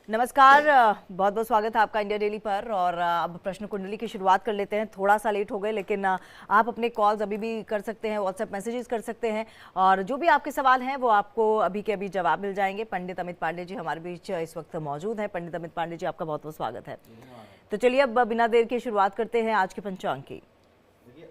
नमस्कार, बहुत बहुत स्वागत है आपका इंडिया डेली पर। और अब प्रश्न कुंडली की शुरुआत कर लेते हैं। थोड़ा सा लेट हो गए, लेकिन आप अपने कॉल्स अभी भी कर सकते हैं, व्हाट्सएप मैसेजेस कर सकते हैं, और जो भी आपके सवाल हैं वो आपको अभी के अभी जवाब मिल जाएंगे। पंडित अमित पांडे जी हमारे बीच इस वक्त मौजूद हैं। पंडित अमित पांडे जी, आपका बहुत बहुत स्वागत है। तो चलिए अब बिना देर के शुरुआत करते हैं आज के पंचांग की।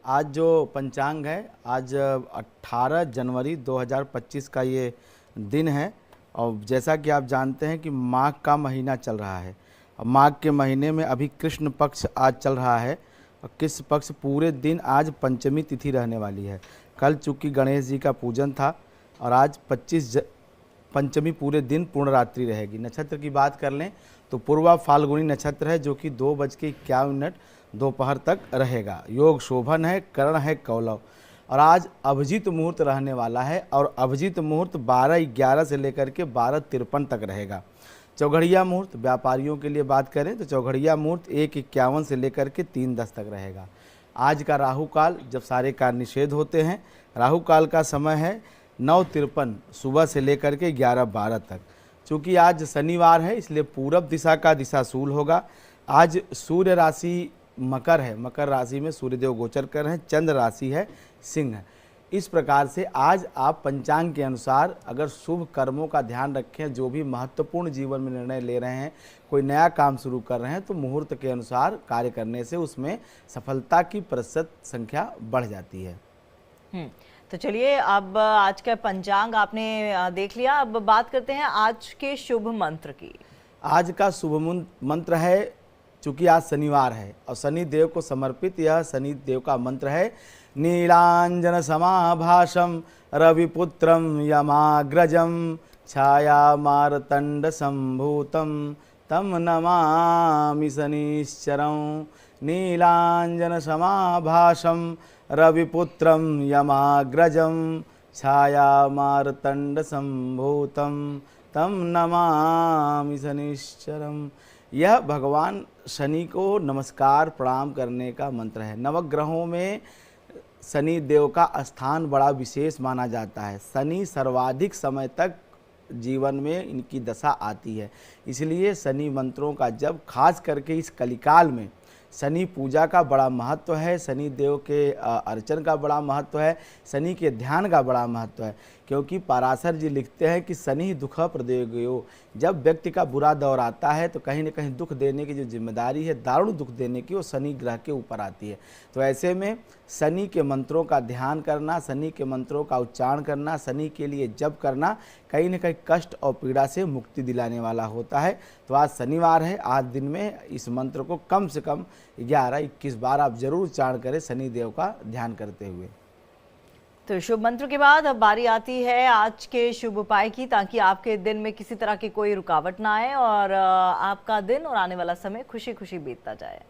आज जो पंचांग है, आज 18 जनवरी 2025 का ये दिन है। और जैसा कि आप जानते हैं कि माघ का महीना चल रहा है। और माघ के महीने में अभी कृष्ण पक्ष आज चल रहा है। और कृष्ण पक्ष पूरे दिन आज पंचमी तिथि रहने वाली है। कल चूँकि गणेश जी का पूजन था और आज पंचमी पूरे दिन पूर्ण रात्रि रहेगी। नक्षत्र की बात कर लें तो पूर्वा फाल्गुनी नक्षत्र है, जो कि 2:51 दोपहर तक रहेगा। योग शोभन है, करण है कौलव। और आज अभिजीत मुहूर्त रहने वाला है, और अभिजीत मुहूर्त 12:11 से लेकर के 12:53 तक रहेगा। चौघड़िया मुहूर्त व्यापारियों के लिए बात करें तो चौघड़िया मुहूर्त 1:51 से लेकर के 3:10 तक रहेगा। आज का राहु काल, जब सारे कार्य निषेध होते हैं, राहु काल का समय है 9:53 सुबह से लेकर के 11:12 तक। चूँकि आज शनिवार है, इसलिए पूरब दिशा का दिशाशूल होगा। आज सूर्य राशि मकर है, मकर राशि में सूर्यदेव गोचर कर रहे हैं। चंद्र राशि है सिंह। इस प्रकार से आज आप पंचांग के अनुसार अगर शुभ कर्मों का ध्यान रखें, जो भी महत्वपूर्ण जीवन में निर्णय ले रहे हैं, कोई नया काम शुरू कर रहे हैं, तो मुहूर्त के अनुसार कार्य करने से उसमें सफलता की प्रतिशत संख्या बढ़ जाती है। तो चलिए अब आज का पंचांग आपने देख लिया। अब बात करते हैं आज के शुभ मंत्र की। आज का शुभ मंत्र है, चूँकि आज शनिवार है और शनि देव को समर्पित यह शनि देव का मंत्र है, नीलांजन समाभाषम रविपुत्रम यमाग्रजम छाया मारतंड संभूतम तम नमामि शनिश्चरं। नीलांजन समाभाषम रविपुत्रम यमाग्रजम छाया मारतंड संभूतम तम नमामि शनिश्चरं। यह भगवान शनि को नमस्कार प्रणाम करने का मंत्र है। नवग्रहों में शनि देव का स्थान बड़ा विशेष माना जाता है। शनि सर्वाधिक समय तक जीवन में इनकी दशा आती है, इसलिए शनि मंत्रों का जब खास करके इस कलिकाल में शनि पूजा का बड़ा महत्व है, शनि देव के अर्चन का बड़ा महत्व है, शनि के ध्यान का बड़ा महत्व है। क्योंकि पराशर जी लिखते हैं कि शनि दुख प्रदेयो, जब व्यक्ति का बुरा दौर आता है तो कहीं न कहीं दुख देने की जो जिम्मेदारी है, दारुण दुख देने की, वो शनि ग्रह के ऊपर आती है। तो ऐसे में शनि के मंत्रों का ध्यान करना, शनि के मंत्रों का उच्चारण करना, शनि के लिए जप करना कहीं न कहीं कष्ट और पीड़ा से मुक्ति दिलाने वाला होता है। तो आज शनिवार है, आज दिन में इस मंत्र को कम से कम 11-21 बार आप जरूर उच्चारण करें शनि देव का ध्यान करते हुए। तो शुभ मंत्र के बाद अब बारी आती है आज के शुभ उपाय की, ताकि आपके दिन में किसी तरह की कोई रुकावट ना आए और आपका दिन और आने वाला समय खुशी खुशी बीतता जाए।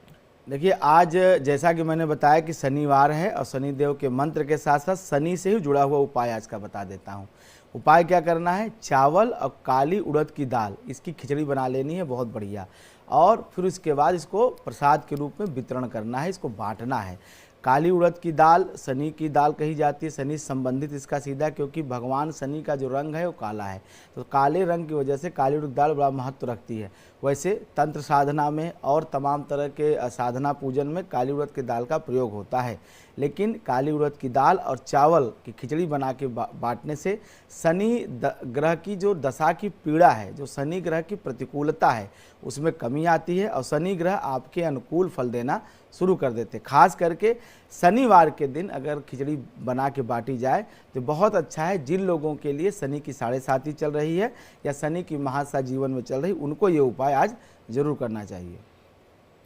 देखिए, आज जैसा कि मैंने बताया कि शनिवार है और शनि देव के मंत्र के साथ साथ शनि से ही जुड़ा हुआ उपाय आज का बता देता हूँ। उपाय क्या करना है, चावल और काली उड़द की दाल, इसकी खिचड़ी बना लेनी है बहुत बढ़िया। और फिर उसके बाद इसको प्रसाद के रूप में वितरण करना है, इसको बांटना है। काली उड़द की दाल शनि की दाल कही जाती है, शनि संबंधित इसका सीधा, क्योंकि भगवान शनि का जो रंग है वो काला है, तो काले रंग की वजह से काली उड़द दाल बड़ा महत्व रखती है। वैसे तंत्र साधना में और तमाम तरह के साधना पूजन में काली उड़द की दाल का प्रयोग होता है, लेकिन काली उड़द की दाल और चावल की खिचड़ी बना के बांटने से शनि ग्रह की जो दशा की पीड़ा है, जो शनि ग्रह की प्रतिकूलता है, उसमें कमी आती है और शनि ग्रह आपके अनुकूल फल देना शुरू कर देते। खास करके शनिवार के दिन अगर खिचड़ी बना के बांटी जाए तो बहुत अच्छा है। जिन लोगों के लिए शनि की 7.5 चल रही है या शनि की महादशा जीवन में चल रही, उनको ये उपाय आज जरूर करना चाहिए।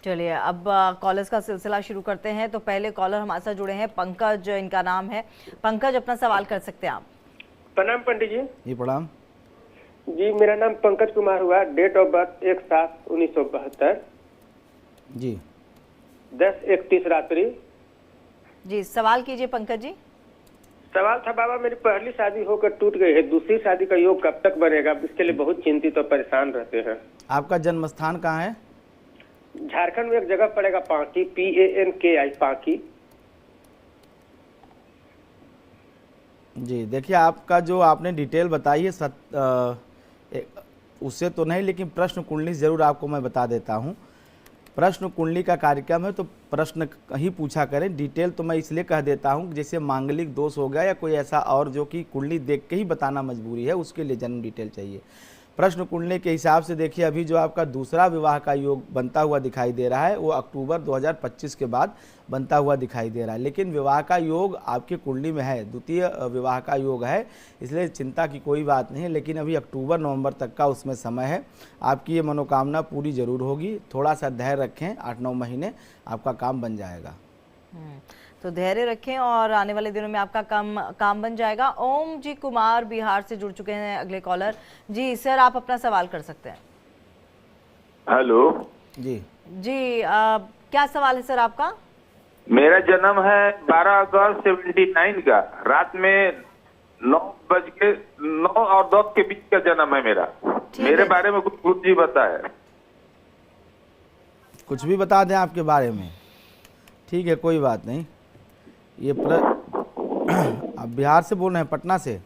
चलिए अब कॉलर्स का सिलसिला शुरू करते हैं। तो पहले कॉलर हमारे साथ जुड़े हैं, पंकज इनका नाम है। पंकज, अपना सवाल कर सकते हैं आप। प्रणाम पंडित जी। जी प्रणाम जी, मेरा नाम पंकज कुमार हुआ। डेट ऑफ बर्थ 1/7/1972, जी 10:31 रात्रि। जी सवाल कीजिए पंकज जी। सवाल था, बाबा मेरी पहली शादी होकर टूट गई है, दूसरी शादी का योग कब तक बनेगा? इसके लिए बहुत चिंतित और परेशान रहते हैं। आपका जन्म स्थान कहाँ है? झारखंड में एक जगह पड़ेगा, पांकी, PANKI, पांकी। जी देखिए, आपका जो आपने डिटेल बताई है उससे तो नहीं, लेकिन प्रश्न कुंडली ज़रूर आपको मैं बता देता हूँ। प्रश्न कुंडली का कार्यक्रम है तो प्रश्न ही पूछा करें। डिटेल तो मैं इसलिए कह देता हूँ, जैसे मांगलिक दोष हो गया या कोई ऐसा और जो कि कुंडली देख के ही बताना मजबूरी है, उसके लिए जन्म डिटेल चाहिए। प्रश्न कुंडली के हिसाब से देखिए, अभी जो आपका दूसरा विवाह का योग बनता हुआ दिखाई दे रहा है वो अक्टूबर 2025 के बाद बनता हुआ दिखाई दे रहा है, लेकिन विवाह का योग आपके कुंडली में है, द्वितीय विवाह का योग है, इसलिए चिंता की कोई बात नहीं है। लेकिन अभी अक्टूबर नवंबर तक का उसमें समय है, आपकी ये मनोकामना पूरी जरूर होगी। थोड़ा सा धैर्य रखें, 8-9 महीने आपका काम बन जाएगा। तो धैर्य रखें और आने वाले दिनों में आपका काम बन जाएगा। ओम जी कुमार बिहार से जुड़ चुके हैं अगले कॉलर। जी सर, आप अपना सवाल कर सकते हैं। हेलो जी जी, क्या सवाल है सर आपका? मेरा जन्म है 12 अगस्त 79 का, रात में 9 और 10 के बीच का जन्म है मेरा। मेरे बारे में कुछ गुरु जी बताए। कुछ भी बता दें आपके बारे में? ठीक है, कोई बात नहीं। ये आप बिहार से बोल रहे हैं? पटना से?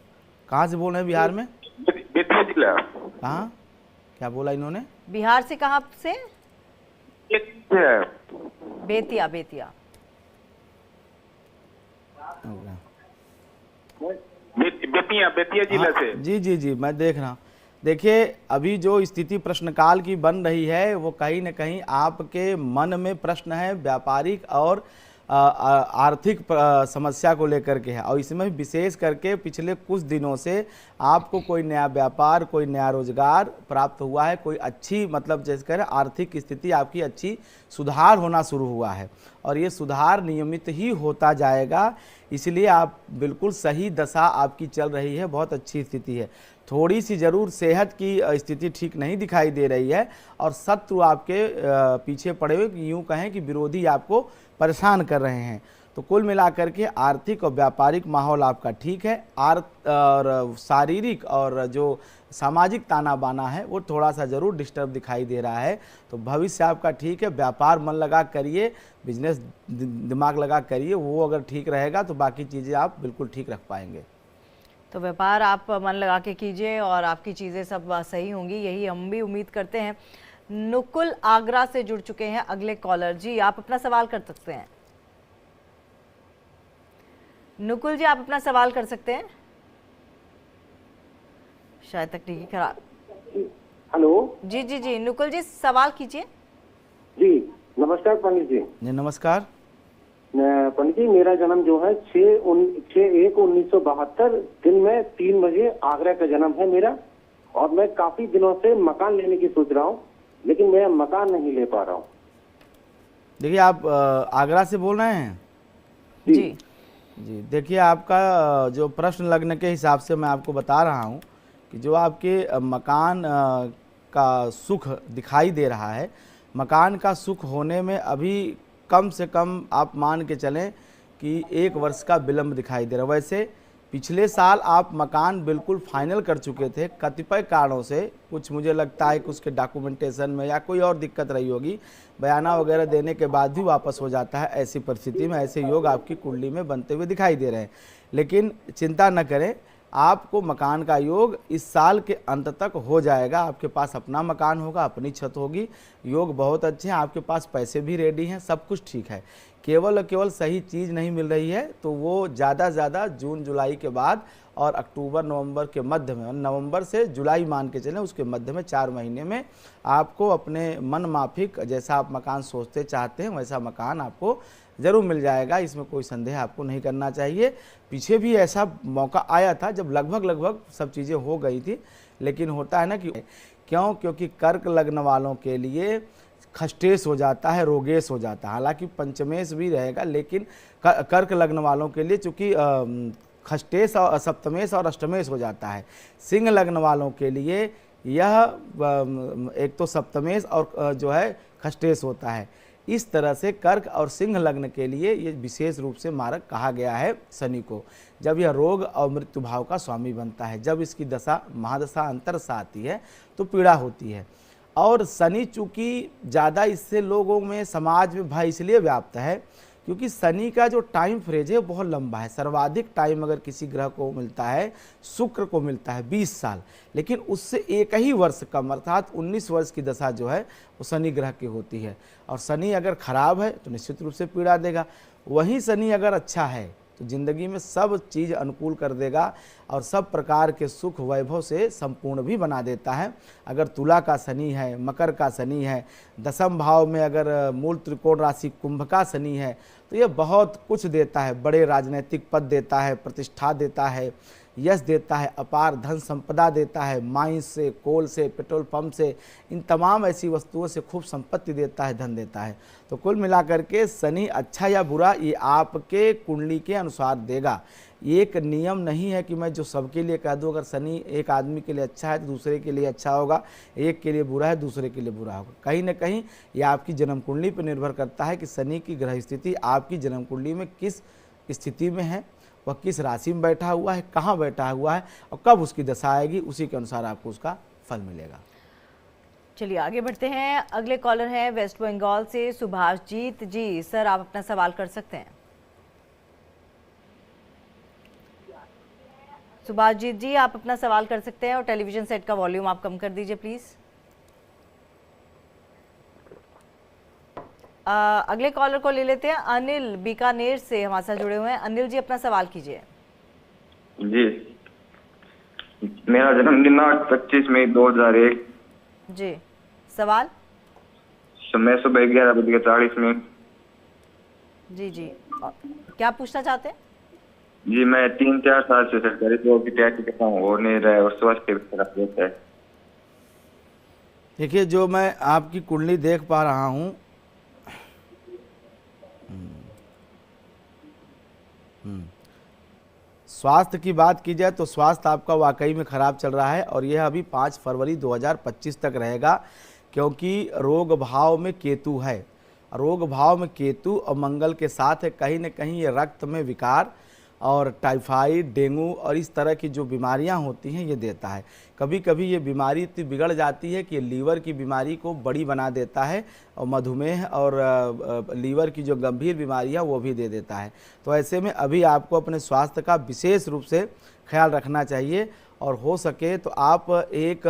कहाँ से बोल रहे हैं बिहार में? बेतिया जिला। कहाँ? क्या बोला इन्होंने? बिहार से कहाँ से? बेतिया। बेतिया जिला से। जी, मैं देख रहा हूँ। देखिए, अभी जो स्थिति प्रश्नकाल की बन रही है वो कहीं न कहीं आपके मन में प्रश्न है, व्यापारिक और आर्थिक समस्या को लेकर के है, और इसमें विशेष करके पिछले कुछ दिनों से आपको कोई नया व्यापार, कोई नया रोजगार प्राप्त हुआ है, कोई अच्छी मतलब जैसे कह रहे आर्थिक स्थिति आपकी अच्छी सुधार होना शुरू हुआ है, और ये सुधार नियमित ही होता जाएगा। इसलिए आप बिल्कुल सही दशा आपकी चल रही है, बहुत अच्छी स्थिति है। थोड़ी सी ज़रूर सेहत की स्थिति ठीक नहीं दिखाई दे रही है, और शत्रु आपके पीछे पड़े हुए, यूँ कहें कि विरोधी आपको परेशान कर रहे हैं। तो कुल मिलाकर के आर्थिक और व्यापारिक माहौल आपका ठीक है, और शारीरिक और जो सामाजिक ताना बाना है वो थोड़ा सा ज़रूर डिस्टर्ब दिखाई दे रहा है। तो भविष्य आपका ठीक है, व्यापार मन लगा करिए, बिजनेस दिमाग लगा करिए, वो अगर ठीक रहेगा तो बाकी चीज़ें आप बिल्कुल ठीक रख पाएंगे। तो व्यापार आप मन लगा के कीजिए और आपकी चीज़ें सब सही होंगी, यही हम भी उम्मीद करते हैं। नुकुल आगरा से जुड़ चुके हैं अगले कॉलर। जी, आप अपना सवाल कर सकते हैं। नुकुल जी, आप अपना सवाल कर सकते हैं। शायद तकनीकी खराब। हेलो जी, नुकुल जी सवाल कीजिए। जी नमस्कार पंडित जी। जी नमस्कार। पंडित जी, मेरा जन्म जो है 6/1/1972 दिन में 3 बजे आगरा का जन्म है मेरा, और मैं काफी दिनों से मकान लेने की सोच रहा हूँ, लेकिन मैं मकान नहीं ले पा रहा हूँ। देखिए, आप आगरा से बोल रहे हैं? जी, देखिए, आपका जो प्रश्न लग्न के हिसाब से मैं आपको बता रहा हूँ कि जो आपके मकान का सुख दिखाई दे रहा है, मकान का सुख होने में अभी कम से कम आप मान के चलें कि 1 वर्ष का विलंब दिखाई दे रहा है। वैसे पिछले साल आप मकान बिल्कुल फाइनल कर चुके थे, कतिपय कारणों से, कुछ मुझे लगता है कि उसके डॉक्यूमेंटेशन में या कोई और दिक्कत रही होगी, बयाना वगैरह देने के बाद भी वापस हो जाता है। ऐसी परिस्थिति में ऐसे योग आपकी कुंडली में बनते हुए दिखाई दे रहे हैं। लेकिन चिंता न करें, आपको मकान का योग इस साल के अंत तक हो जाएगा। आपके पास अपना मकान होगा, अपनी छत होगी, योग बहुत अच्छे हैं, आपके पास पैसे भी रेडी हैं, सब कुछ ठीक है। केवल सही चीज़ नहीं मिल रही है, तो वो ज़्यादा जून जुलाई के बाद और अक्टूबर नवंबर के मध्य में, नवंबर से जुलाई मान के चलें, उसके मध्य में 4 महीने में आपको अपने मन माफिक जैसा आप मकान सोचते चाहते हैं वैसा मकान आपको ज़रूर मिल जाएगा। इसमें कोई संदेह आपको नहीं करना चाहिए। पीछे भी ऐसा मौका आया था जब लगभग सब चीज़ें हो गई थी, लेकिन होता है ना कि क्योंकि कर्क लग्न वालों के लिए खष्टेश हो जाता है, रोगेश हो जाता है। हालांकि पंचमेश भी रहेगा, लेकिन कर्क लग्न वालों के लिए चूँकि खष्टेश और सप्तमेश और अष्टमेश हो जाता है। सिंह लग्न वालों के लिए यह एक तो सप्तमेश और जो है खष्टेश होता है। इस तरह से कर्क और सिंह लग्न के लिए ये विशेष रूप से मारक कहा गया है शनि को, जब यह रोग और मृत्यु भाव का स्वामी बनता है। जब इसकी दशा महादशा अंतरदशा आती है तो पीड़ा होती है। और शनि चूँकि ज़्यादा इससे लोगों में समाज में भय इसलिए व्याप्त है क्योंकि शनि का जो टाइम फ्रेज है बहुत लंबा है। सर्वाधिक टाइम अगर किसी ग्रह को मिलता है, शुक्र को मिलता है 20 साल, लेकिन उससे एक ही वर्ष कम अर्थात 19 वर्ष की दशा जो है वो शनि ग्रह की होती है। और शनि अगर खराब है तो निश्चित रूप से पीड़ा देगा, वहीं शनि अगर अच्छा है तो जिंदगी में सब चीज़ अनुकूल कर देगा और सब प्रकार के सुख वैभव से संपूर्ण भी बना देता है। अगर तुला का शनि है, मकर का शनि है, दसम भाव में अगर मूल त्रिकोण राशि कुंभ का शनि है तो ये बहुत कुछ देता है। बड़े राजनीतिक पद देता है, प्रतिष्ठा देता है, यश देता है, अपार धन संपदा देता है, माइंस से, कोल से, पेट्रोल पंप से, इन तमाम ऐसी वस्तुओं से खूब संपत्ति देता है, धन देता है। तो कुल मिलाकर के शनि अच्छा या बुरा ये आपके कुंडली के अनुसार देगा। एक नियम नहीं है कि मैं जो सबके लिए कह दूं, अगर शनि एक आदमी के लिए अच्छा है तो दूसरे के लिए अच्छा होगा, एक के लिए बुरा है दूसरे के लिए बुरा होगा। कहीं ना कहीं ये आपकी जन्म कुंडली पर निर्भर करता है कि शनि की ग्रह स्थिति आपकी जन्म कुंडली में किस स्थिति में है, वह किस राशि में बैठा हुआ है, कहाँ बैठा हुआ है और कब उसकी दशा आएगी, उसी के अनुसार आपको उसका फल मिलेगा। चलिए आगे बढ़ते हैं। अगले कॉलर हैं वेस्ट बंगाल से सुभाषजीत जी। सर आप अपना सवाल कर सकते हैं। सुभाषजीत जी आप अपना सवाल कर सकते हैं और टेलीविजन सेट का वॉल्यूम आप कम कर दीजिए प्लीज। अगले कॉलर को ले लेते हैं। अनिल बीकानेर से हमारे साथ जुड़े हुए हैं। अनिल जी अपना सवाल कीजिए। जी, मेरा जन्मदिन 25 मई 2001। जी, सवाल? समय सुबह 11:40। जी जी, क्या पूछना चाहते हैं? जी, मैं 3-4 साल से सरकारी जॉब की तैयारी कर रहा हूँ, हो नहीं रहा है और स्वास्थ्य भी खराब रहता है। देखिए, जो मैं आपकी कुंडली देख पा रहा हूँ, स्वास्थ्य की बात की जाए तो स्वास्थ्य आपका वाकई में ख़राब चल रहा है और यह अभी 5 फरवरी 2025 तक रहेगा, क्योंकि रोग भाव में केतु है। रोग भाव में केतु और मंगल के साथ है। कहीं न कहीं ये रक्त में विकार और टाइफाइड, डेंगू और इस तरह की जो बीमारियां होती हैं ये देता है। कभी कभी ये बीमारी इतनी बिगड़ जाती है कि लीवर की बीमारी को बड़ी बना देता है और मधुमेह और लीवर की जो गंभीर बीमारी है वो भी दे देता है। तो ऐसे में अभी आपको अपने स्वास्थ्य का विशेष रूप से ख्याल रखना चाहिए और हो सके तो आप एक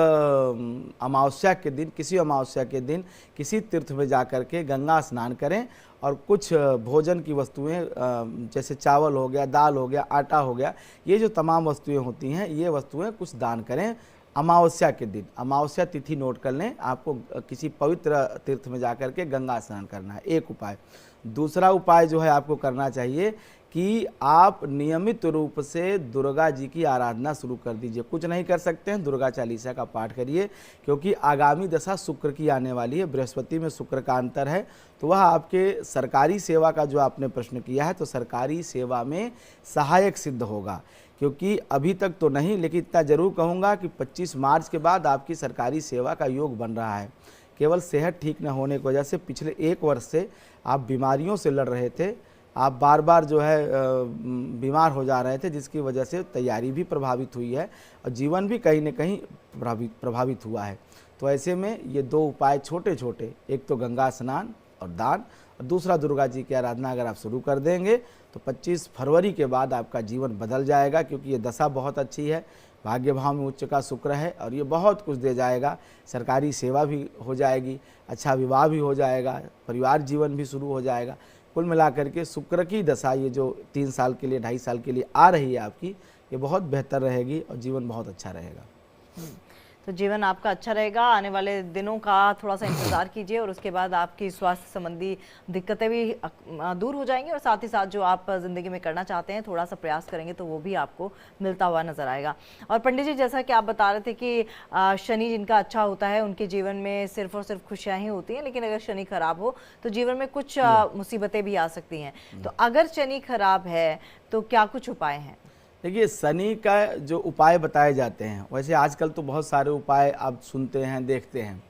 अमावस्या के दिन, किसी अमावस्या के दिन किसी तीर्थ में जा कर के गंगा स्नान करें और कुछ भोजन की वस्तुएं जैसे चावल हो गया, दाल हो गया, आटा हो गया, ये जो तमाम वस्तुएं होती हैं ये वस्तुएं कुछ दान करें अमावस्या के दिन। अमावस्या तिथि नोट कर लें, आपको किसी पवित्र तीर्थ में जा कर के गंगा स्नान करना है, एक उपाय। दूसरा उपाय जो है आपको करना चाहिए कि आप नियमित रूप से दुर्गा जी की आराधना शुरू कर दीजिए। कुछ नहीं कर सकते हैं, दुर्गा चालीसा का पाठ करिए, क्योंकि आगामी दशा शुक्र की आने वाली है। बृहस्पति में शुक्र का अंतर है, तो वह आपके सरकारी सेवा का जो आपने प्रश्न किया है तो सरकारी सेवा में सहायक सिद्ध होगा। क्योंकि अभी तक तो नहीं, लेकिन इतना जरूर कहूँगा कि 25 मार्च के बाद आपकी सरकारी सेवा का योग बन रहा है। केवल सेहत ठीक न होने की वजह से पिछले 1 वर्ष से आप बीमारियों से लड़ रहे थे, आप बार बार जो है बीमार हो जा रहे थे, जिसकी वजह से तैयारी भी प्रभावित हुई है और जीवन भी कहीं न कहीं प्रभावित हुआ है। तो ऐसे में ये 2 उपाय छोटे छोटे, एक तो गंगा स्नान और दान और दूसरा दुर्गा जी की आराधना अगर आप शुरू कर देंगे तो 25 फरवरी के बाद आपका जीवन बदल जाएगा, क्योंकि ये दशा बहुत अच्छी है। भाग्य भाव में उच्च का शुक्र है और ये बहुत कुछ दे जाएगा। सरकारी सेवा भी हो जाएगी, अच्छा विवाह भी हो जाएगा, परिवार जीवन भी शुरू हो जाएगा। कुल मिलाकर के शुक्र की दशा ये जो 3 साल के लिए, 2.5 साल के लिए आ रही है आपकी, ये बहुत बेहतर रहेगी और जीवन बहुत अच्छा रहेगा। तो जीवन आपका अच्छा रहेगा। आने वाले दिनों का थोड़ा सा इंतजार कीजिए और उसके बाद आपकी स्वास्थ्य संबंधी दिक्कतें भी दूर हो जाएंगी और साथ ही साथ जो आप ज़िंदगी में करना चाहते हैं थोड़ा सा प्रयास करेंगे तो वो भी आपको मिलता हुआ नजर आएगा। और पंडित जी, जैसा कि आप बता रहे थे कि शनि जिनका अच्छा होता है उनके जीवन में सिर्फ और सिर्फ खुशियाँ ही होती हैं, लेकिन अगर शनि खराब हो तो जीवन में कुछ मुसीबतें भी आ सकती हैं। तो अगर शनि खराब है तो क्या कुछ उपाय हैं? देखिए, शनि का जो उपाय बताए जाते हैं, वैसे आजकल तो बहुत सारे उपाय आप सुनते हैं, देखते हैं,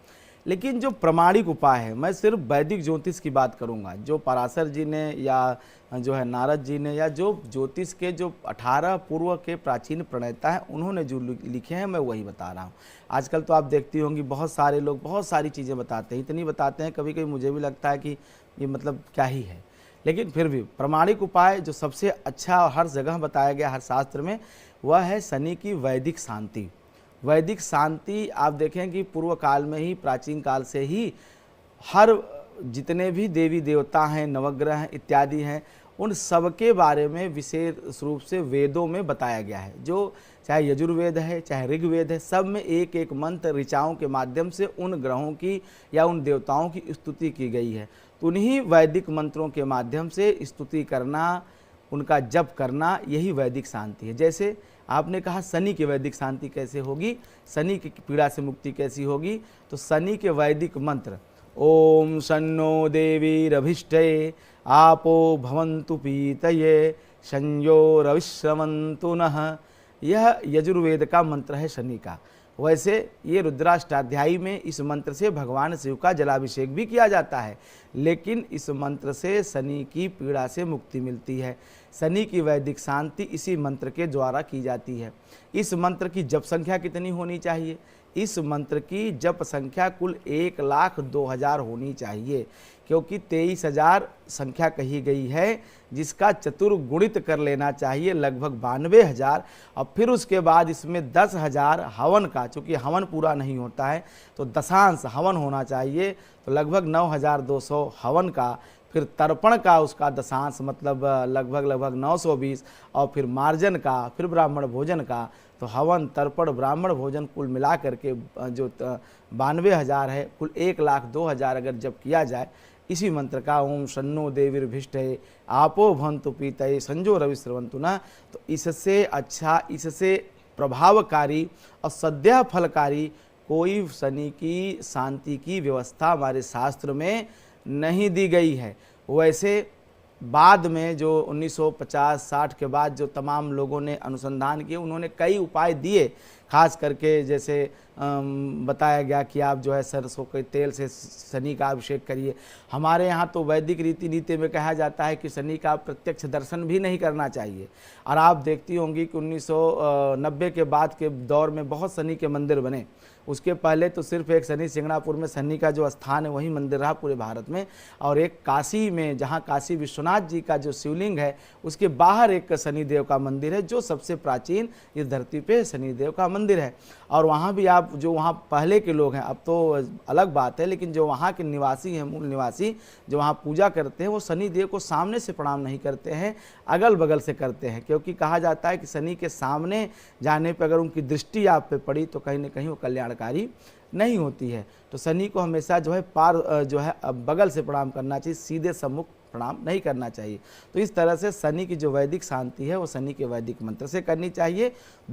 लेकिन जो प्रमाणिक उपाय है, मैं सिर्फ वैदिक ज्योतिष की बात करूंगा। जो पराशर जी ने या जो है नारद जी ने या जो ज्योतिष के जो 18 पूर्व के प्राचीन प्रणेता हैं उन्होंने जो लिखे हैं मैं वही बता रहा हूँ। आजकल तो आप देखती होंगी बहुत सारे लोग बहुत सारी चीज़ें बताते हैं, इतनी बताते हैं कभी कभी मुझे भी लगता है कि ये मतलब क्या ही है। लेकिन फिर भी प्रामाणिक उपाय जो सबसे अच्छा और हर जगह बताया गया हर शास्त्र में, वह है शनि की वैदिक शांति। वैदिक शांति आप देखें कि पूर्व काल में ही, प्राचीन काल से ही हर जितने भी देवी देवता हैं, नवग्रह हैं इत्यादि हैं, उन सबके बारे में विशेष रूप से वेदों में बताया गया है। जो चाहे यजुर्वेद है, चाहे ऋग्वेद है, सब में एक एक मंत्र ऋचाओं के माध्यम से उन ग्रहों की या उन देवताओं की स्तुति की गई है। तो उन्हीं वैदिक मंत्रों के माध्यम से स्तुति करना, उनका जप करना, यही वैदिक शांति है। जैसे आपने कहा शनि की वैदिक शांति कैसे होगी, शनि की पीड़ा से मुक्ति कैसी होगी, तो शनि के वैदिक मंत्र ओम शन्नो देवीरभिष्टये आपो भवन्तु पीतये संयोरविश्रमन्तु नः, यह यजुर्वेद का मंत्र है शनि का। वैसे ये रुद्राष्टाध्यायी में इस मंत्र से भगवान शिव का जलाभिषेक भी किया जाता है, लेकिन इस मंत्र से शनि की पीड़ा से मुक्ति मिलती है। शनि की वैदिक शांति इसी मंत्र के द्वारा की जाती है। इस मंत्र की जप संख्या कितनी होनी चाहिए? इस मंत्र की जप संख्या कुल 1,02,000 होनी चाहिए, क्योंकि 23,000 संख्या कही गई है, जिसका चतुर्गुणित कर लेना चाहिए लगभग 92,000। और फिर उसके बाद इसमें 10,000 हवन का, चूँकि हवन पूरा नहीं होता है तो दशांश हवन होना चाहिए, तो लगभग 9,200 हवन का, फिर तर्पण का उसका दशांश मतलब लगभग 920, और फिर मार्जन का, फिर ब्राह्मण भोजन का। तो हवन, तर्पण, ब्राह्मण भोजन कुल मिला करके जो 92,000 है, कुल 1,02,000 अगर जब किया जाए इसी मंत्र का, ओम शन्नो देवीर्भिष्टये आपो भवन्तु पीतये संयोरविश्रमन्तु नः, तो इससे अच्छा, इससे प्रभावकारी और सद्यः फलकारी कोई शनि की शांति की व्यवस्था हमारे शास्त्र में नहीं दी गई है। वैसे बाद में जो 1950-60 के बाद जो तमाम लोगों ने अनुसंधान किए, उन्होंने कई उपाय दिए, खास करके जैसे बताया गया कि आप जो है सरसों के तेल से शनि का अभिषेक करिए। हमारे यहाँ तो वैदिक रीति नीति में कहा जाता है कि शनि का प्रत्यक्ष दर्शन भी नहीं करना चाहिए। और आप देखती होंगी कि 1990 के बाद के दौर में बहुत शनि के मंदिर बने। उसके पहले तो सिर्फ एक शनि सिंगणापुर में शनि का जो स्थान है वही मंदिर रहा पूरे भारत में, और एक काशी में, जहाँ काशी विश्वनाथ जी का जो शिवलिंग है उसके बाहर एक शनिदेव का मंदिर है, जो सबसे प्राचीन इस धरती पे शनिदेव का मंदिर है। और वहाँ भी आप जो वहाँ पहले के लोग हैं, अब तो अलग बात है, लेकिन जो वहाँ के निवासी हैं, मूल निवासी जो वहाँ पूजा करते हैं, वो शनिदेव को सामने से प्रणाम नहीं करते हैं, अगल बगल से करते हैं, क्योंकि कहा जाता है कि शनि के सामने जाने पर अगर उनकी दृष्टि आप पे पड़ी तो कहीं ना कहीं वो कल्याणकारी नहीं होती है। तो शनि को हमेशा जो है बगल से प्रणाम करना चाहिए, सीधे सम्मुख प्रणाम नहीं करना चाहिए। तो इस तरह से शनि की जो वैदिक शांति है वो शनि के वैदिक मंत्र से करनी चाहिए।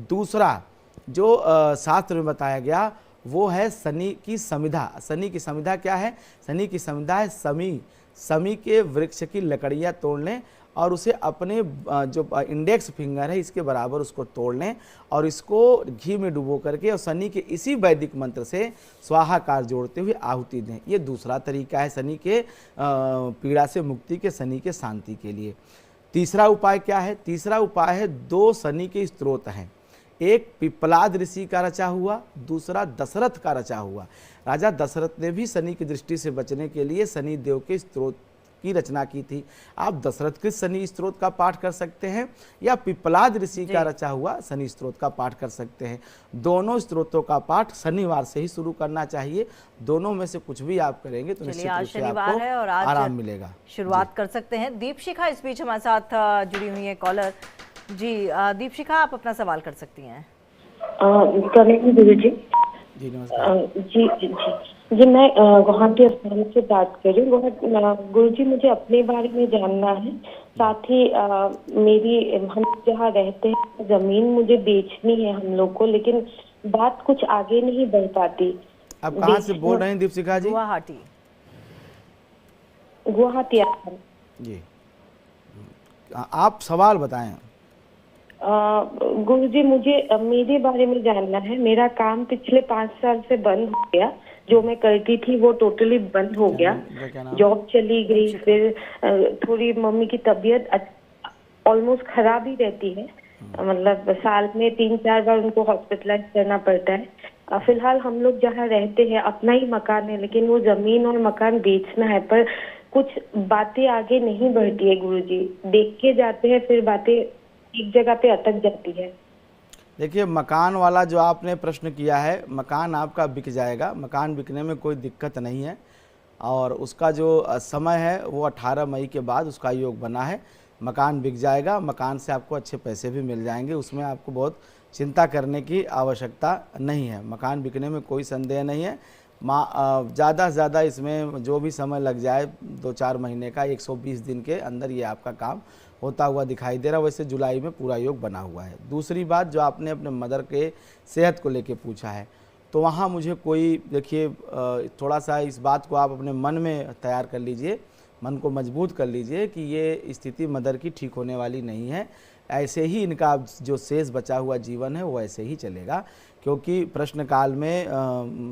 दूसरा जो शास्त्र में बताया गया वो है शनि की समिधा। शनि की समिधा क्या है? शनि की समिधा है समी के वृक्ष की लकड़ियाँ तोड़ लें और उसे अपने जो इंडेक्स फिंगर है इसके बराबर उसको तोड़ लें और इसको घी में डुबो करके और शनि के इसी वैदिक मंत्र से स्वाहाकार जोड़ते हुए आहुति दें। ये दूसरा तरीका है शनि के पीड़ा से मुक्ति के, शनि के शांति के लिए। तीसरा उपाय क्या है? तीसरा उपाय है 2 शनि के स्तोत्र हैं। एक पिप्पलाद ऋषि का रचा हुआ, दूसरा दशरथ का रचा हुआ। राजा दशरथ ने भी शनि की दृष्टि से बचने के लिए शनि देव के स्तोत्र की रचना की थी। आप दशरथ कृत शनि स्तोत्र का पाठ कर सकते हैं या पिप्पलाद ऋषि का रचा हुआ शनि स्तोत्र का पाठ कर सकते हैं। दोनों स्तोत्रों का पाठ शनिवार से ही शुरू करना चाहिए। दोनों में से कुछ भी आप करेंगे तो निश्चित रूप से आपको है और आज आराम मिलेगा। शुरुआत कर सकते हैं। दीपशिखा इस बीच हमारे साथ जुड़ी हुई है कॉलर जी। दीपशिखा, आप अपना सवाल कर सकती हैं। गुरु जी। जी नमस्कार। जी मैं गुवाहाटी स्थान से बात कर रही हूँ। गुरु जी, मुझे अपने बारे में जानना है, साथ ही हम जहाँ रहते हैं जमीन मुझे बेचनी है हम लोग को, लेकिन बात कुछ आगे नहीं बढ़ पाती। आप कहाँ से बोल रहे हैं दीपशिखा जी? गुवाहाटी। जी, आप सवाल बताएं। गुरुजी, मुझे मेरे बारे में जानना है। मेरा काम पिछले 5 साल से बंद हो गया। जो मैं करती थी वो टोटली बंद हो गया। जॉब चली गई, फिर थोड़ी मम्मी की तबीयत ऑलमोस्ट खराब ही रहती है, मतलब साल में 3-4 बार उनको हॉस्पिटलाइज करना पड़ता है। फिलहाल हम लोग जहाँ रहते हैं अपना ही मकान है, लेकिन वो जमीन और मकान बेचना है, पर कुछ बातें आगे नहीं बढ़ती है गुरुजी, देख के जाते हैं फिर बातें एक जगह पे अटक जाती है। देखिए, मकान वाला जो आपने प्रश्न किया है, मकान आपका बिक जाएगा, मकान बिकने में कोई दिक्कत नहीं है और उसका जो समय है वो 18 मई के बाद उसका योग बना है। मकान बिक जाएगा, मकान से आपको अच्छे पैसे भी मिल जाएंगे, उसमें आपको बहुत चिंता करने की आवश्यकता नहीं है। मकान बिकने में कोई संदेह नहीं है। ज़्यादा से ज़्यादा इसमें जो भी समय लग जाए 2-4 महीने का, 120 दिन के अंदर ये आपका काम होता हुआ दिखाई दे रहा है। वैसे जुलाई में पूरा योग बना हुआ है। दूसरी बात, जो आपने अपने मदर के सेहत को लेके पूछा है, तो वहाँ मुझे कोई, देखिए थोड़ा सा इस बात को आप अपने मन में तैयार कर लीजिए, मन को मजबूत कर लीजिए कि ये स्थिति मदर की ठीक होने वाली नहीं है। ऐसे ही इनका जो शेष बचा हुआ जीवन है वो ऐसे ही चलेगा, क्योंकि प्रश्न काल में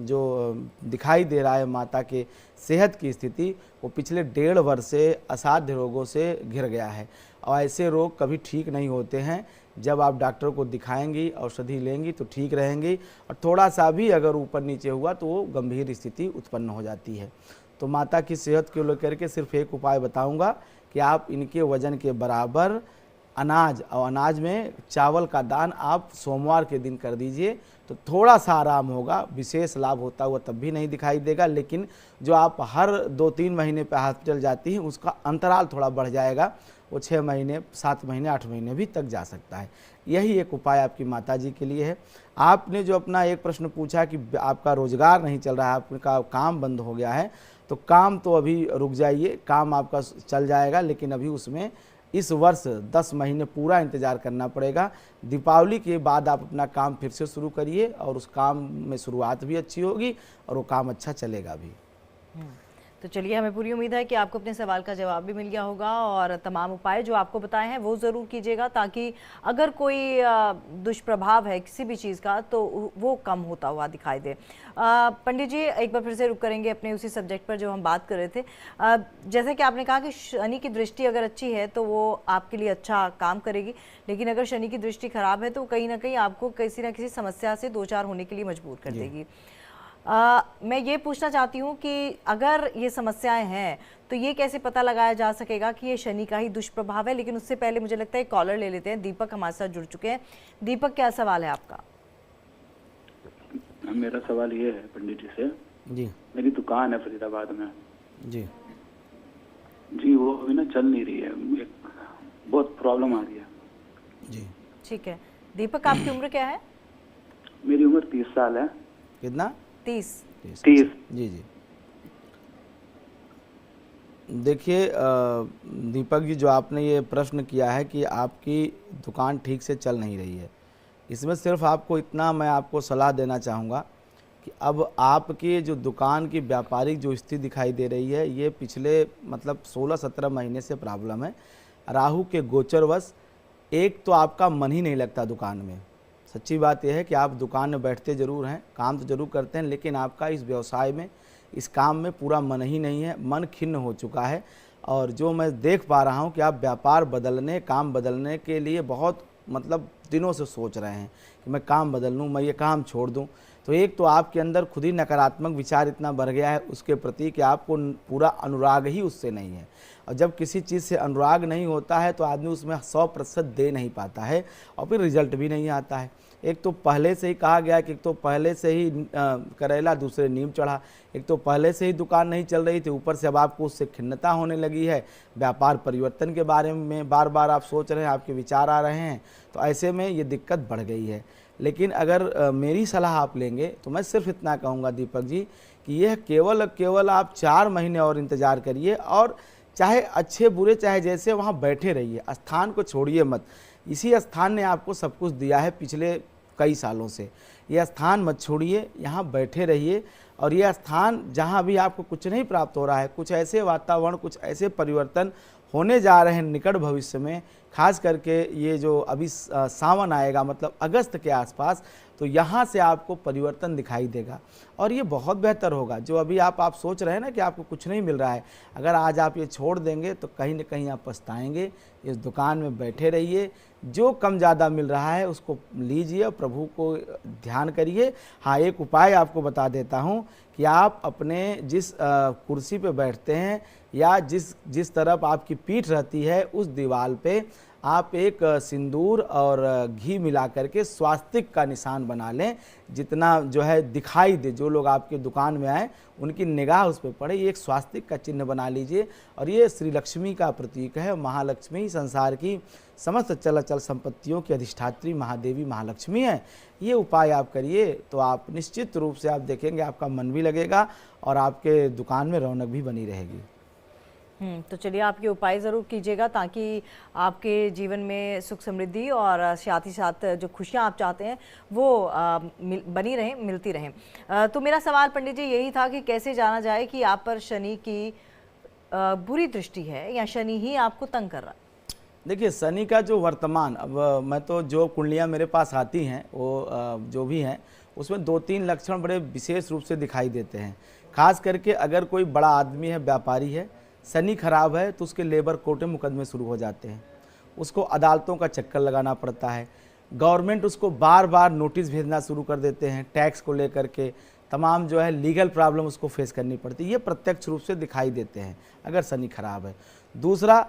जो दिखाई दे रहा है माता के सेहत की स्थिति, वो पिछले 1.5 वर्ष से असाध्य रोगों से घिर गया है और ऐसे रोग कभी ठीक नहीं होते हैं। जब आप डॉक्टर को दिखाएंगी, औषधि लेंगी तो ठीक रहेंगी, और थोड़ा सा भी अगर ऊपर नीचे हुआ तो वो गंभीर स्थिति उत्पन्न हो जाती है। तो माता की सेहत को लेकर के सिर्फ एक उपाय बताऊंगा कि आप इनके वजन के बराबर अनाज, और अनाज में चावल का दान आप सोमवार के दिन कर दीजिए तो थोड़ा सा आराम होगा। विशेष लाभ होता हुआ तब भी नहीं दिखाई देगा, लेकिन जो आप हर 2-3 महीने पे हॉस्पिटल जाती हैं उसका अंतराल थोड़ा बढ़ जाएगा, वो 6 महीने, 7 महीने, 8 महीने भी तक जा सकता है। यही एक उपाय आपकी माताजी के लिए है। आपने जो अपना एक प्रश्न पूछा कि आपका रोजगार नहीं चल रहा है, आपका काम बंद हो गया है, तो काम तो अभी रुक जाइए, काम आपका चल जाएगा, लेकिन अभी उसमें इस वर्ष 10 महीने पूरा इंतज़ार करना पड़ेगा। दीपावली के बाद आप अपना काम फिर से शुरू करिए और उस काम में शुरुआत भी अच्छी होगी और वो काम अच्छा चलेगा भी। तो चलिए, हमें पूरी उम्मीद है कि आपको अपने सवाल का जवाब भी मिल गया होगा और तमाम उपाय जो आपको बताए हैं वो ज़रूर कीजिएगा, ताकि अगर कोई दुष्प्रभाव है किसी भी चीज़ का तो वो कम होता हुआ दिखाई दे। पंडित जी, एक बार फिर से रुक करेंगे अपने उसी सब्जेक्ट पर जो हम बात कर रहे थे। जैसे कि आपने कहा कि शनि की दृष्टि अगर अच्छी है तो वो आपके लिए अच्छा काम करेगी, लेकिन अगर शनि की दृष्टि खराब है तो कहीं ना कहीं आपको किसी न किसी समस्या से 2-4 होने के लिए मजबूर कर देगी। मैं ये पूछना चाहती हूँ कि अगर ये समस्याएं हैं तो ये कैसे पता लगाया जा सकेगा कि ये शनि का ही दुष्प्रभाव है? लेकिन उससे पहले मुझे लगता है कॉलर ले लेते हैं। दीपक हमारे साथ जुड़ चुके हैं। दीपक, क्या सवाल है आपका? मेरा सवाल ये है पंडित जी से। जी। मेरी दुकान है फरीदाबाद में। जी जी, वो अभी ना चल नहीं रही है, बहुत प्रॉब्लम आ रही है। जी, ठीक है। दीपक, आपकी उम्र क्या है? मेरी उम्र 30 साल है। कितना? 30। जी जी। देखिए दीपक जी, जो आपने ये प्रश्न किया है कि आपकी दुकान ठीक से चल नहीं रही है, इसमें सिर्फ आपको इतना मैं आपको सलाह देना चाहूँगा कि अब आपकी जो दुकान की व्यापारिक जो स्थिति दिखाई दे रही है, ये पिछले मतलब 16-17 महीने से प्रॉब्लम है। राहु के गोचरवश एक तो आपका मन ही नहीं लगता दुकान में। सच्ची बात यह है कि आप दुकान में बैठते ज़रूर हैं, काम तो ज़रूर करते हैं, लेकिन आपका इस व्यवसाय में, इस काम में पूरा मन ही नहीं है, मन खिन्न हो चुका है। और जो मैं देख पा रहा हूँ कि आप व्यापार बदलने, काम बदलने के लिए बहुत मतलब दिनों से सोच रहे हैं कि मैं काम बदल लूँ, मैं ये काम छोड़ दूँ। तो एक तो आपके अंदर खुद ही नकारात्मक विचार इतना बढ़ गया है उसके प्रति कि आपको पूरा अनुराग ही उससे नहीं है। और जब किसी चीज़ से अनुराग नहीं होता है तो आदमी उसमें 100% दे नहीं पाता है और फिर रिजल्ट भी नहीं आता है। एक तो पहले से ही कहा गया कि एक तो पहले से ही करेला दूसरे नीम चढ़ा, एक तो पहले से ही दुकान नहीं चल रही थी, ऊपर से अब आपको उससे खिन्नता होने लगी है। व्यापार परिवर्तन के बारे में बार बार आप सोच रहे हैं, आपके विचार आ रहे हैं, तो ऐसे में ये दिक्कत बढ़ गई है। लेकिन अगर मेरी सलाह आप लेंगे तो मैं सिर्फ इतना कहूँगा दीपक जी कि यह केवल आप 4 महीने और इंतज़ार करिए और चाहे अच्छे बुरे चाहे जैसे वहाँ बैठे रहिए, स्थान को छोड़िए मत। इसी स्थान ने आपको सब कुछ दिया है पिछले कई सालों से, यह स्थान मत छोड़िए, यहाँ बैठे रहिए। और यह स्थान जहाँ भी आपको कुछ नहीं प्राप्त हो रहा है, कुछ ऐसे वातावरण, कुछ ऐसे परिवर्तन होने जा रहे हैं निकट भविष्य में, खास करके ये जो अभी सावन आएगा मतलब अगस्त के आसपास, तो यहाँ से आपको परिवर्तन दिखाई देगा और ये बहुत बेहतर होगा। जो अभी आप सोच रहे हैं ना कि आपको कुछ नहीं मिल रहा है, अगर आज आप ये छोड़ देंगे तो कहीं ना कहीं आप पछताएंगे। इस दुकान में बैठे रहिए, जो कम ज़्यादा मिल रहा है उसको लीजिए, प्रभु को ध्यान करिए। हाँ, एक उपाय आपको बता देता हूँ कि आप अपने जिस कुर्सी पे बैठते हैं या जिस तरफ आपकी पीठ रहती है उस दीवार पे आप एक सिंदूर और घी मिला करके स्वास्तिक का निशान बना लें। जितना जो है दिखाई दे, जो लोग आपके दुकान में आए उनकी निगाह उस पर पड़े, ये एक स्वास्तिक का चिन्ह बना लीजिए। और ये श्री लक्ष्मी का प्रतीक है। महालक्ष्मी संसार की समस्त चल संपत्तियों की अधिष्ठात्री महादेवी महालक्ष्मी है। ये उपाय आप करिए तो आप निश्चित रूप से आप देखेंगे आपका मन भी लगेगा और आपके दुकान में रौनक भी बनी रहेगी। तो चलिए आप ये उपाय ज़रूर कीजिएगा ताकि आपके जीवन में सुख समृद्धि और साथ ही साथ जो खुशियाँ आप चाहते हैं वो बनी रहें, मिलती रहें। तो मेरा सवाल पंडित जी यही था कि कैसे जाना जाए कि आप पर शनि की बुरी दृष्टि है या शनि ही आपको तंग कर रहा है? देखिए, शनि का जो वर्तमान, अब मैं तो जो कुंडलियाँ मेरे पास आती हैं वो जो भी हैं उसमें 2-3 लक्षण बड़े विशेष रूप से दिखाई देते हैं। खास करके अगर कोई बड़ा आदमी है, व्यापारी है, शनि खराब है तो उसके लेबर कोर्ट में मुकदमे शुरू हो जाते हैं, उसको अदालतों का चक्कर लगाना पड़ता है, गवर्नमेंट उसको बार बार नोटिस भेजना शुरू कर देते हैं, टैक्स को लेकर के तमाम जो है लीगल प्रॉब्लम उसको फेस करनी पड़ती है। ये प्रत्यक्ष रूप से दिखाई देते हैं अगर शनि खराब है। दूसरा,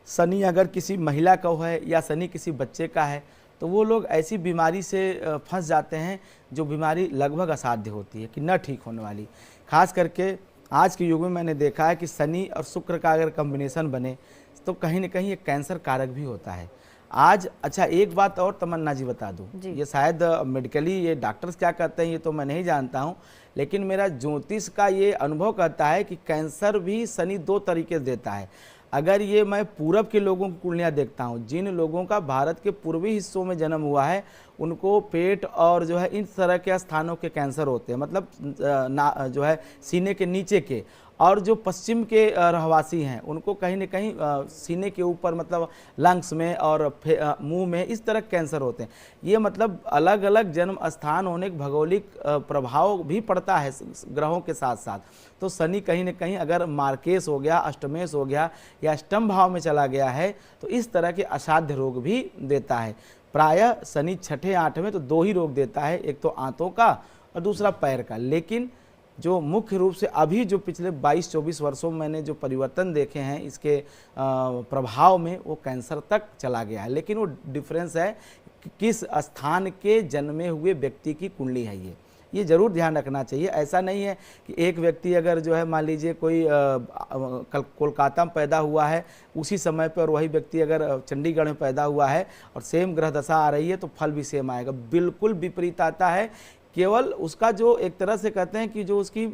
शनि अगर किसी महिला का है या शनि किसी बच्चे का है तो वो लोग ऐसी बीमारी से फंस जाते हैं जो बीमारी लगभग असाध्य होती है कि न ठीक होने वाली। खास करके आज के युग में मैंने देखा है कि शनि और शुक्र का अगर कॉम्बिनेशन बने तो कहीं न कहीं ये कैंसर कारक भी होता है। आज अच्छा, एक बात और तमन्ना जी बता दूं, ये शायद मेडिकली ये डॉक्टर्स क्या कहते हैं ये तो मैं नहीं जानता हूं, लेकिन मेरा ज्योतिष का ये अनुभव कहता है कि कैंसर भी शनि 2 तरीके से देता है। अगर ये मैं पूरब के लोगों की कुंडलियाँ देखता हूँ, जिन लोगों का भारत के पूर्वी हिस्सों में जन्म हुआ है उनको पेट और जो है इन तरह के स्थानों के कैंसर होते हैं, मतलब जो है सीने के नीचे के। और जो पश्चिम के रहवासी हैं उनको कहीं न कहीं सीने के ऊपर, मतलब लंग्स में और मुंह में, इस तरह कैंसर होते हैं। ये मतलब अलग अलग जन्म स्थान होने के भौगोलिक प्रभाव भी पड़ता है ग्रहों के साथ साथ। तो शनि कहीं न कहीं अगर मार्केश हो गया, अष्टमेश हो गया या अष्टम भाव में चला गया है तो इस तरह के असाध्य रोग भी देता है। प्रायः शनि 6ठे 8 में तो 2 ही रोग देता है, एक तो आंतों का और दूसरा पैर का। लेकिन जो मुख्य रूप से अभी जो पिछले 22-24 वर्षों में मैंने जो परिवर्तन देखे हैं इसके प्रभाव में, वो कैंसर तक चला गया है। लेकिन वो डिफरेंस है कि किस स्थान के जन्मे हुए व्यक्ति की कुंडली है। ये जरूर ध्यान रखना चाहिए। ऐसा नहीं है कि एक व्यक्ति अगर जो है मान लीजिए कोई कोलकाता में पैदा हुआ है उसी समय पर, और वही व्यक्ति अगर चंडीगढ़ में पैदा हुआ है और सेम ग्रह दशा आ रही है तो फल भी सेम आएगा। बिल्कुल विपरीत आता है। केवल उसका जो एक तरह से कहते हैं कि जो उसकी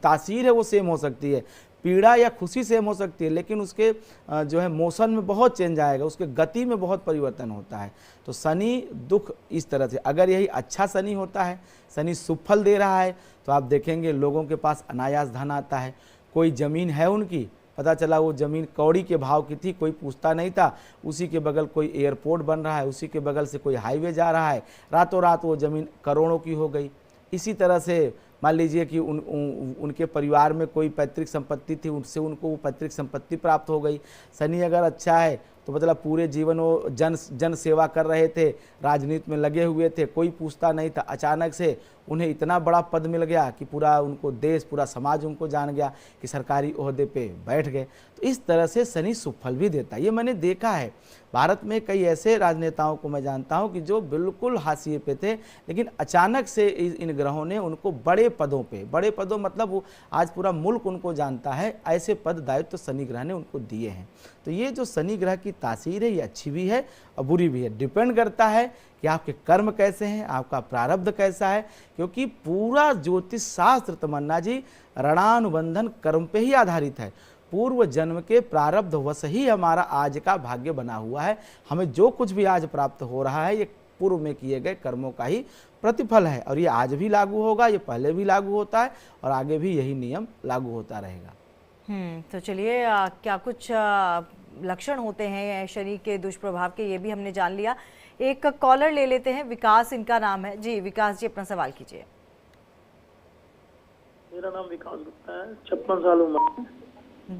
तासीर है वो सेम हो सकती है, पीड़ा या खुशी सेम हो सकती है, लेकिन उसके जो है मोशन में बहुत चेंज आएगा, उसके गति में बहुत परिवर्तन होता है। तो शनि दुख इस तरह से, अगर यही अच्छा शनि होता है, शनि शुभ फल दे रहा है, तो आप देखेंगे लोगों के पास अनायास धन आता है। कोई ज़मीन है उनकी, पता चला वो ज़मीन कौड़ी के भाव की थी, कोई पूछता नहीं था, उसी के बगल कोई एयरपोर्ट बन रहा है, उसी के बगल से कोई हाईवे जा रहा है, रातों रात वो ज़मीन करोड़ों की हो गई। इसी तरह से मान लीजिए कि उनके परिवार में कोई पैतृक संपत्ति थी, उनसे उनको वो पैतृक संपत्ति प्राप्त हो गई। शनि अगर अच्छा है तो मतलब पूरे जीवन वो जन सेवा कर रहे थे, राजनीति में लगे हुए थे, कोई पूछता नहीं था, अचानक से उन्हें इतना बड़ा पद मिल गया कि पूरा उनको देश, पूरा समाज उनको जान गया कि सरकारी ओहदे पे बैठ गए। तो इस तरह से शनि सुफल भी देता है। ये मैंने देखा है। भारत में कई ऐसे राजनेताओं को मैं जानता हूं कि जो बिल्कुल हाशिए पे थे, लेकिन अचानक से इन ग्रहों ने उनको बड़े पदों मतलब वो आज पूरा मुल्क उनको जानता है, ऐसे पद दायित्व तो शनि ग्रह ने उनको दिए हैं। तो ये जो शनि ग्रह की तासीर है ये अच्छी भी है और बुरी भी है। डिपेंड करता है कि आपके कर्म कैसे हैं, आपका प्रारब्ध कैसा है, क्योंकि पूरा ज्योतिष शास्त्र तमन्ना जी ऋणानुबंधन कर्म पे ही आधारित है। पूर्व जन्म के प्रारब्ध वश ही हमारा आज का भाग्य बना हुआ है। हमें जो कुछ भी आज प्राप्त हो रहा है ये पूर्व में किए गए कर्मों का ही प्रतिफल है, और ये आज भी लागू होगा, ये पहले भी लागू होता है और आगे भी यही नियम लागू होता रहेगा। तो चलिए, क्या कुछ लक्षण होते हैं शनि के दुष्प्रभाव के, ये भी हमने जान लिया। एक कॉलर ले लेते हैं, विकास इनका नाम है। जी विकास जी, अपना सवाल कीजिए। मेरा नाम विकास गुप्ता है, 56 साल उम्र है।